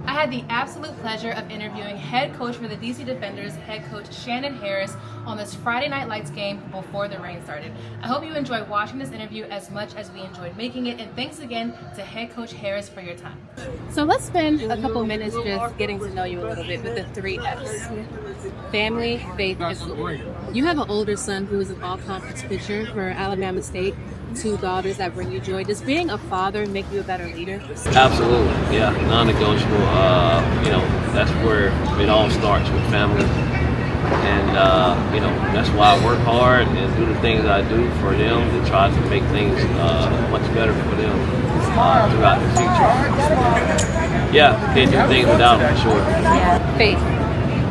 I had the absolute pleasure of interviewing head coach for the DC Defenders, head coach Shannon Harris, on this Friday Night Lights game before the rain started. I hope you enjoyed watching this interview as much as we enjoyed making it, and thanks again to head coach Harris for your time. So let's spend a couple minutes just getting to know you a little bit with the 3 F's. Family, faith, and food. You have an older son who is an all-conference pitcher for Alabama State, 2 daughters that bring you joy. Does being a father make you a better leader? Absolutely, yeah, non-negotiable. That's where it all starts with family, and that's why I work hard and do the things I do for them to try to make things much better for them throughout the future. Yeah, can't do things without them for sure. Faith.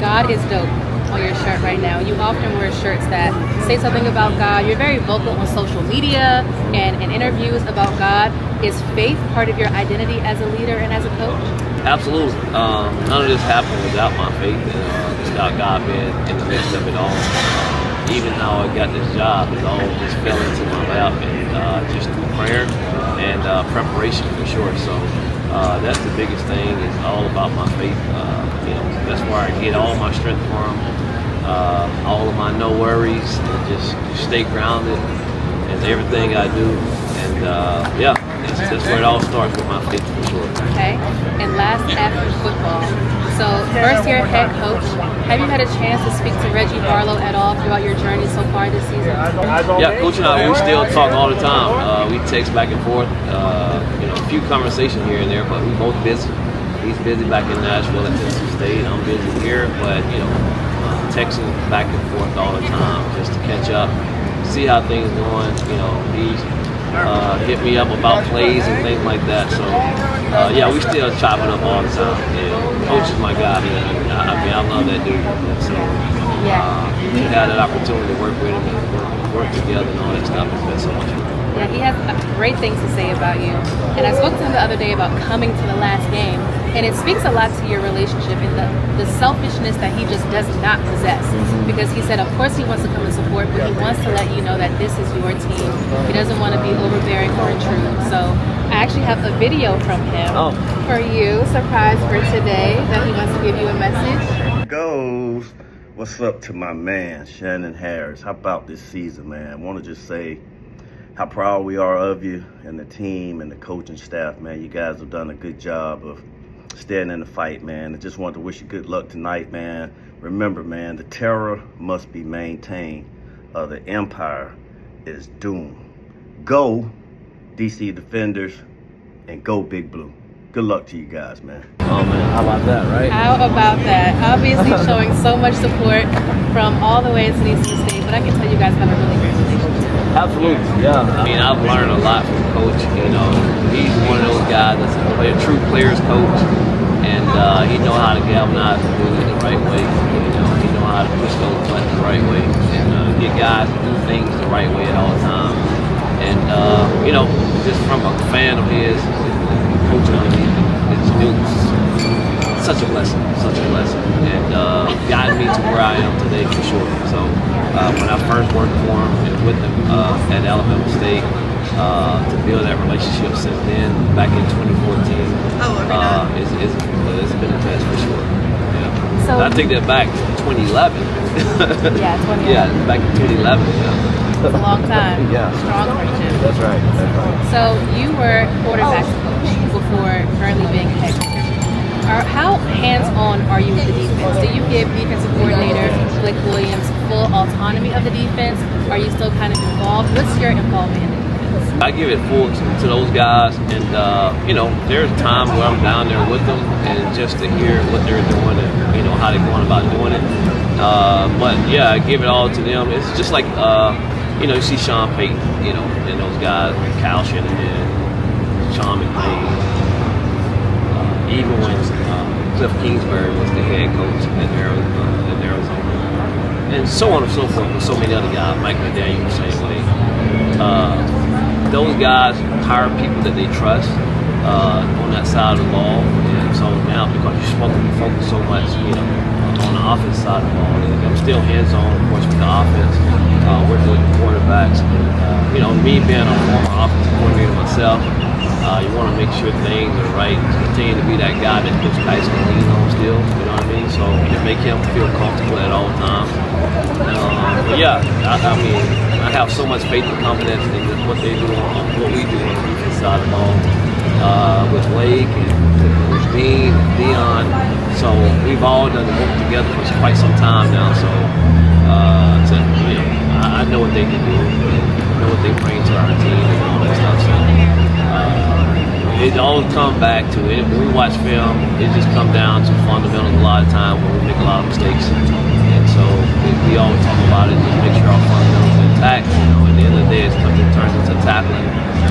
God is dope on your shirt right now. You often wear shirts that say something about God. You're very vocal on social media and in interviews about God. Is faith part of your identity as a leader and as a coach? Absolutely. None of this happened without my faith and without God being in the midst of it all. Even how I got this job, it all just fell into my lap, and just through prayer and preparation for sure. So that's the biggest thing. It's all about my faith. That's where I get all my strength from. All of my no worries, and just stay grounded in everything I do. And that's where it all starts with my faith for sure. Okay. And last after football. So first year head coach, have you had a chance to speak to Reggie Barlow at all throughout your journey so far this season? Yeah, Coach and I, we still talk all the time. We text back and forth, a few conversations here and there, but we both busy. He's busy back in Nashville at Tennessee State. I'm busy here, but texting back and forth all the time just to catch up, see how things going. He's hit me up about plays and things like that. So we still chopping up all the time. Coach is my guy, man. I love that dude. So we had that opportunity to work with him and work together and all that stuff. It's been so much fun. Yeah, he has great things to say about you. And I spoke to him the other day about coming to the last game. And it speaks a lot to your relationship and the selfishness that he just does not possess. Because he said, of course, he wants to come and support, but he wants to let you know that this is your team. He doesn't want to be overbearing or intrude. So I actually have a video from him for you, surprise for today, that he wants to give you a message. Goes. What's up to my man, Shannon Harris? How about this season, man? I want to just say how proud we are of you and the team and the coaching staff, man. You guys have done a good job of staying in the fight, man. I just want to wish you good luck tonight, man. Remember, man, the terror must be maintained. The empire is doomed. Go, DC Defenders, and go Big Blue. Good luck to you guys, man. Oh, man, how about that, right? How about that? Obviously showing so much support from all the way to DC State, but I can tell you guys have a really great relationship. Absolutely, yeah. I mean, I've learned a lot from Coach. He's one of those guys that's a true players coach, and he knows how to galvanize and do it the right way. He knows how to push those buttons the right way and get guys to do things the right way at all times. And just from a fan of his, coaching it's such a blessing, and guided me to where I am today for sure. So when I first worked for him and with him at Alabama State, to build that relationship since then, back in 2014, it's been a test for sure. Yeah. So I take that back to 2011. Yeah, 2011. Yeah, back in 2011. Yeah. It's a long time. Yeah. Strong friendship. That's right. So you were quarterback's coach before currently being head coach. How hands-on are you with the defense? Do you give defensive coordinator Blake Williams full autonomy of the defense? Are you still kind of involved? What's your involvement in the defense? I give it full to those guys, and there's times where I'm down there with them, and just to hear what they're doing and how they're going about doing it. But yeah, I give it all to them. It's just like you see Sean Payton, and those guys like Kyle Shannon and Sean McVay. Even when Cliff Kingsbury was the head coach in Arizona, and so on and so forth, with so many other guys, Mike McDaniel the same way. Those guys hire people that they trust on that side of the ball, and so now because you're supposed to be focused so much, on the offense side of the ball, and I'm still hands-on, of course, with the offense. Working with the quarterbacks, me being a former offensive coordinator myself. You want to make sure things are right. Continue to be that guy that Coach Kites can lean on still. You know what I mean? So to make him feel comfortable at all times. But yeah, I mean, I have so much faith and confidence in what they do what we do on the defense side of the ball. With Blake and with Dean and Dion. So we've all done the work together for quite some time now. So I know what they can do. I know what they bring to our team and all that stuff. So it all comes back to it. When we watch film, it just comes down to fundamentals a lot of time when we make a lot of mistakes. And so we always talk about it, just make sure our fundamentals are intact. You know, at the end of the day, it turns into tackling,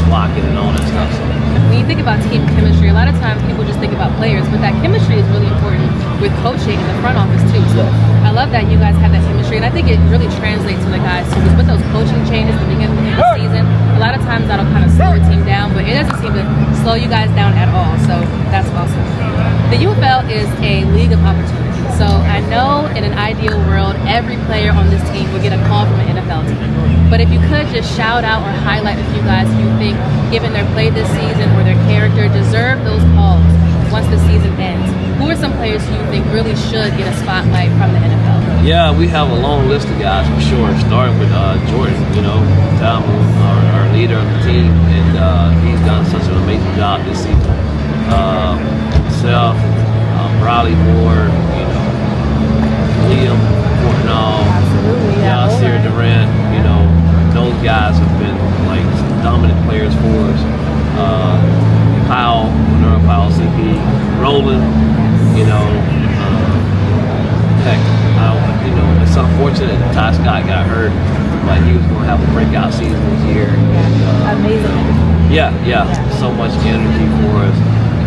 blocking, and all that stuff. So. When you think about team chemistry, a lot of times people just think about players, but that chemistry is really important with coaching in the front office too. So I love that you guys have that chemistry, and I think it really translates to the guys too. Because with those coaching changes at the beginning of the season, a lot of times that'll kind of slow a team down, but it doesn't seem to slow you guys down at all. So that's awesome. The UFL is a league of opportunity. So I know in an ideal world, every player on this team would get a call from an NFL team. But if you could just shout out or highlight a few guys who you think, given their play this season or their character, deserve those calls once the season ends, who are some players who you think really should get a spotlight from the NFL? Yeah, we have a long list of guys for sure, starting with Jordan, our leader of the team, and he's done such an amazing job this season. Myself, Bradley Moore, Liam Fortnall, Yasir Durant, those guys have been like dominant players for us. Powell, CP, Roland, it's unfortunate that Ty Scott got hurt, but he was going to have a breakout season this year. Amazing. Yeah, so much energy for us.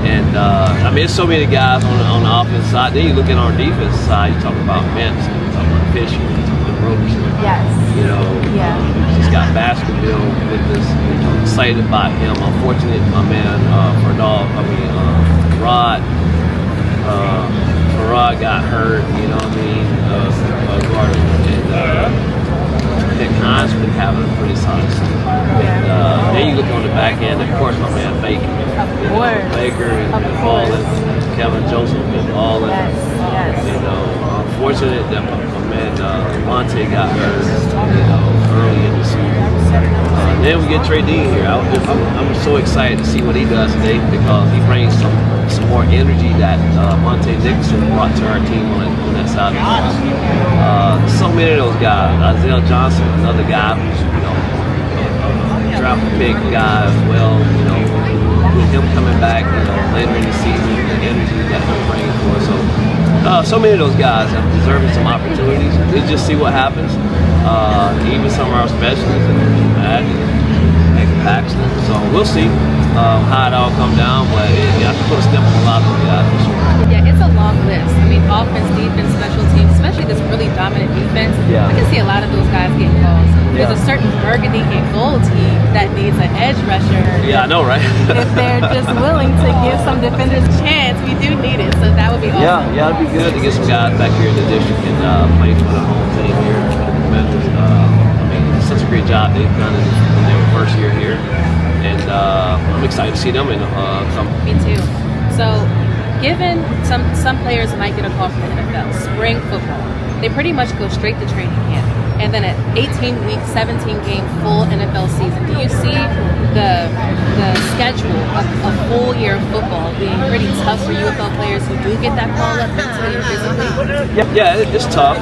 And there's so many guys on the offense side. Then you look at our defense side, you talk about Vince, you talk about Fisher, you talk about Ropes. Yes. He's got Baskerville with us. Excited about him. Unfortunate, my man, Farad got hurt. Gardner. And Nick Hines been having a pretty solid season. And then you look on the back end, of course, my man Baker. Baker and balling. Kevin Joseph and balling. Unfortunate that my man Monte got hurt, early in the season. Then we get Trey Dean here. I'm so excited to see what he does today because he brings some more energy that Monte Dixon brought to our team on that side of the ball. So many of those guys. Isaiah Johnson, another guy who's a draft pick guy as well. With him coming back, later in the season, the energy that he brings for us. So many of those guys are deserving some opportunities. Let's just see what happens. Even some of our specialists and Paxton. So we'll see how it all comes down. But I can put a step on a lot of those guys for sure. Yeah, it's a long list. Offense, defense, special teams, especially this really dominant defense. Yeah. I can see a lot of those guys getting calls. There's a certain burgundy and gold team that needs an edge rusher. Yeah, I know, right? If they're just willing to give some defenders a chance, we do need it. So that would be awesome. Yeah, it'd be good to get some guys back here in the district and play for the home team here. It's such a great job they've done in their first year here, and I'm excited to see them come. Me too. So, given some players might get a call from the NFL, spring football, they pretty much go straight to training camp. And then an 18-week, 17-game full NFL season. Do you see the schedule of a full year of football being pretty tough for UFL players who do get that call up mentally or physically? Yeah, it's tough.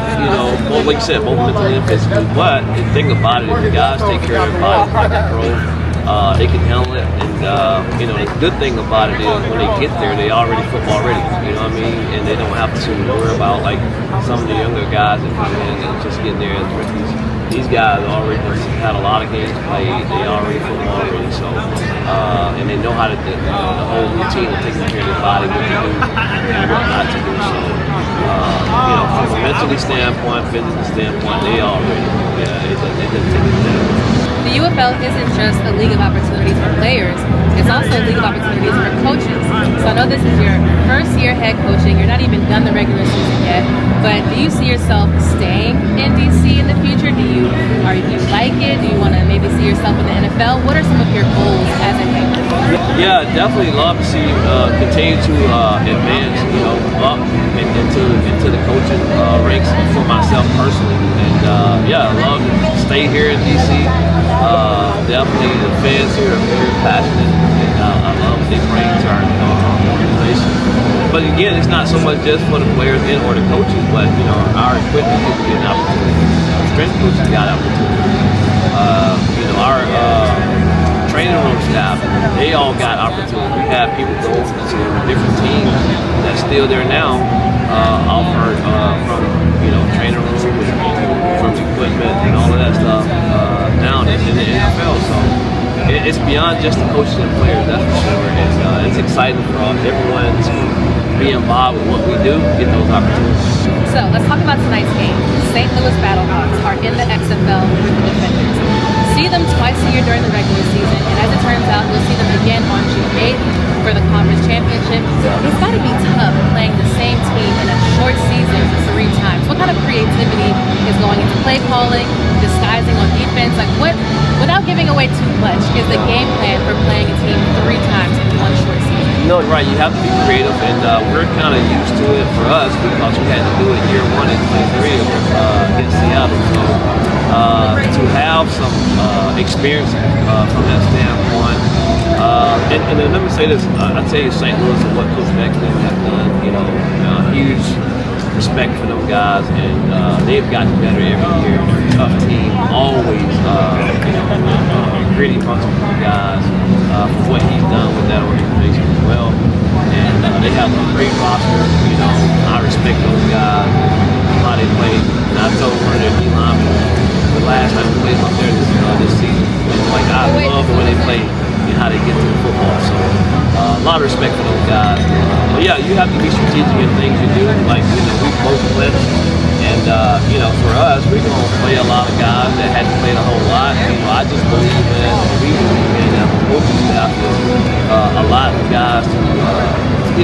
Both, like you said, both mentally and physically. But the thing about it is the guys take care of their body under control. They can handle it, and the good thing about it is when they get there, they already football ready. You know what I mean? And they don't have to worry about like some of the younger guys that come in and just get there as rookies. These guys already had a lot of games played. They already football ready, so and they know how to do the whole routine of taking care of their body, what to do and what not to do. So from a mentally standpoint, physical standpoint, they already it doesn't take a minute. The UFL isn't just a league of opportunities for players, it's also a league of opportunities for coaches. So I know this is your first year head coaching, you're not even done the regular season yet, but do you see yourself staying in DC in the future? Do you like it? Do you want to maybe see yourself in the NFL? What are some of your goals as a head coach? Yeah, definitely love to see continue to advance, up into the coaching ranks for myself personally. And yeah, I love to stay here in DC. Definitely the fans here are very passionate, and I love what they bring to our organization. But again, it's not so much just for the players and or the coaches, but our equipment people get an opportunity. Strength coaches got opportunity. Our training room staff, they all got opportunity. We have people go to different teams that's still there now, offered from training room and from equipment and all of that stuff now in the NFL. So it's beyond just the coaches and players, that's for sure. And it's exciting for everyone to be involved with what we do, get those opportunities. So let's talk about tonight's game. St. Louis Battlehawks are in the XFL with the Defenders. See them twice a year during the regular season, and as it turns out, you'll see them again on June 8th for the conference championship. It's got to be tough playing the same team in a short season 3 times. What kind of creativity is going into play calling, disguising on defense? Like what, without giving away too much, is the game plan for playing a team 3 times in one short season? No, right. You have to be creative, and we're kind of used to it for us because we had to do it year 1 and 23 against Seattle. So to have some experience from that standpoint, and then let me say this: I tell you, St. Louis and what Coach Beckman has done. Huge respect for them guys, and they've gotten better every year. They're a tough team, always gritty bunch of guys for what he's done with that organization as well. And they have a great roster. I respect those guys, how they play. And I told one of their D linemen the last time we played up there this season, like I love the way they play and how they get to the football. So a lot of respect for those guys. But yeah, you have to be strategic in things you do. Like we've both blitzed, and for us, we're gonna play a lot of guys that hadn't played a whole lot. I just believe in, we believe in that coaching staff is a lot of guys to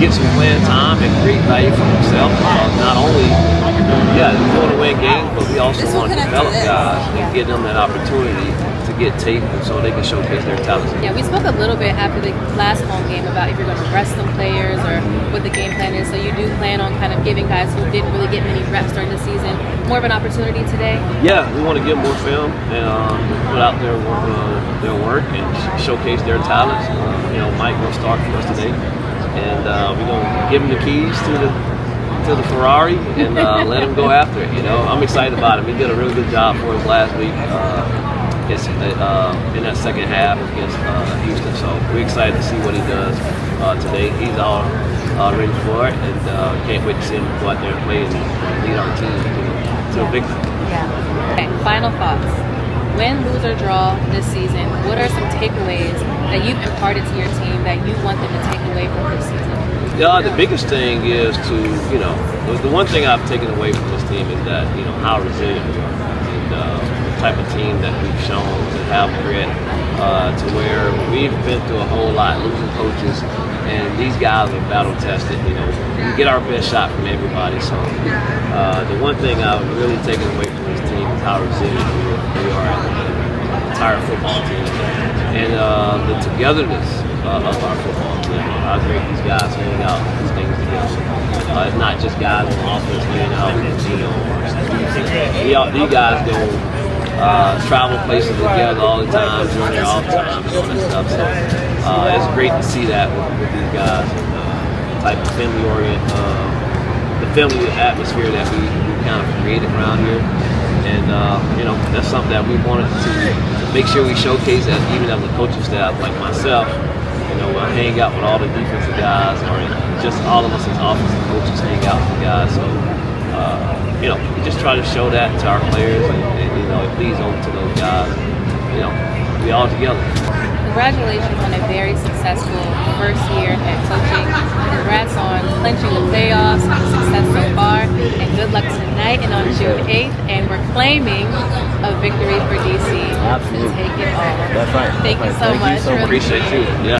get some playing time and create value for themselves. Not only we want to win games, but we also want to develop guys and give them that opportunity to get tape so they can showcase their talents. Yeah, we spoke a little bit after the last home game about if you're going to rest some players or what the game plan is. So you do plan on kind of giving guys who didn't really get many reps during the season more of an opportunity today? Yeah, we want to give more film and put out their work and showcase their talents. Mike will start for us today, and we're going to give him the keys to the Ferrari and let him go after it. I'm excited about him. He did a really good job for us last week. In that second half against Houston, so we're excited to see what he does today. He's all ready for it, and can't wait to see him go out there and play and lead our team to a victory. Yeah. Okay, final thoughts. Win, lose, or draw this season, what are some takeaways that you've imparted to your team that you want them to take away from this season? Yeah, the biggest thing is to, the one thing I've taken away from this team is that, how resilient we are. And the type of team that we've shown to have grit to where we've been through a whole lot, losing coaches, and these guys are battle tested. We get our best shot from everybody. So the one thing I've really taken away from this team is how resilient we are as an entire football team. And the togetherness of our football team, how great these guys hang out these things together. It's not just guys on offense hanging out, these guys go travel places together all the time during their off time and all that stuff. So it's great to see that with these guys, the type of the family atmosphere that we kind of created around here. And that's something that we wanted to make sure we showcase that even as a coaching staff, like myself. I hang out with all the defensive guys, or just all of us as offensive coaches hang out with the guys. So, we just try to show that to our players, and it leads over to those guys. We all together. Congratulations on a very successful first year at coaching. Congrats on clinching the playoffs and the success so far. And good luck tonight and on June 8th. And we're claiming a victory for DC. Absolutely. To take it all. That's right. Thank you so much. Appreciate you. Yeah.